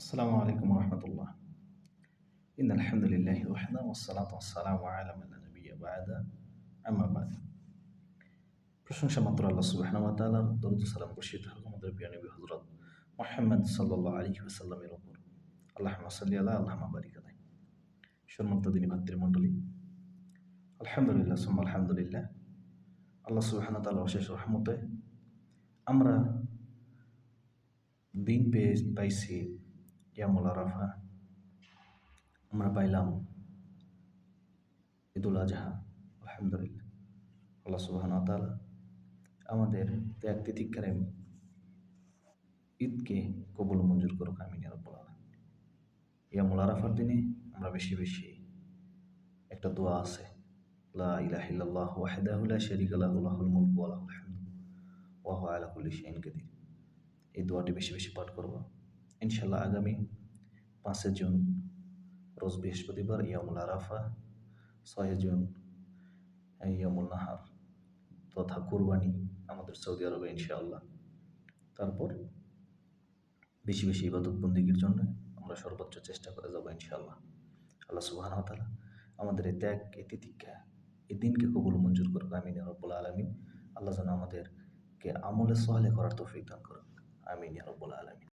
السلام عليكم ورحمة الله. إن الحمد لله وحده والصلاة والسلام على من لا نبي بعد أما بعد প্রশংসা মাত্র আল্লাহ সুবহানাহু ওয়া তাআলার দরুদ ও সালাম বর্ষিত হোক আমাদের প্রিয় নবী হযরত মুহাম্মদ সাল্লাল্লাহু আলাইহি ওয়াসাল্লামের উপর। আল্লাহুম্মা সাল্লি আলা আল্লাহুম্মা বারিক আলাইহি। সম্মানিত দিনী ভাতৃমণ্ডলী, আলহামদুলিল্লাহ সুম্মা আলহামদুলিল্লাহ, আল্লাহ সুবহানাহু ওয়া তাআলার অশেষ রহমতে আমরা দিন পাইছি ইয়ামুল আরাফা, আমরা পাইলাম ঈদুল আজহা। আলহামদুলিল্লাহ, আল্লাহ সুবহানাহু ওয়া তাআলা আমাদের ত্যাগ তিতিক্ষার ঈদকে কবুল মঞ্জুর করুক, আমিন ইয়া রাব্বাল আলামিন। ইয়ামুল আরাফার দিনে আমরা বেশি বেশি একটা দোয়া আছে, লা ইলাহা ইল্লাল্লাহু ওয়াহদাহু লা শারীকা লাহু লাহুল মুলকু ওয়া লাহুল হামদু ওয়া হুয়া আলা কুল্লি শাইইন কাদির। এই দোয়াটি বেশি বেশি পাঠ করব ইনশাআল্লাহ। আগামী 5 জুন রোজ বৃহস্পতিবার ইয়ামুল আরাফা, 6 জুন ইয়ামুল নাহার তথা কুরবানি আমাদের সৌদি আরবে ইনশাআল্লাহ। তারপর বেশি বেশি ইবাদত বন্দেগীর জন্য আমরা সর্বোচ্চ চেষ্টা করে যাব ইনশাআল্লাহ। আল্লাহ সুবহানাহু ওয়া তাআলা আমাদের এই ত্যাগ, এই তিতিক্ষা, এই দিনকে কবুল মঞ্জুর করুক, আমিন ইয়া রাব্বাল আলামিন। আল্লাহ যেন আমাদেরকে আমলে সালেহ করার তৌফিক দান করুন, আমিন ইয়া রাব্বাল আলামিন।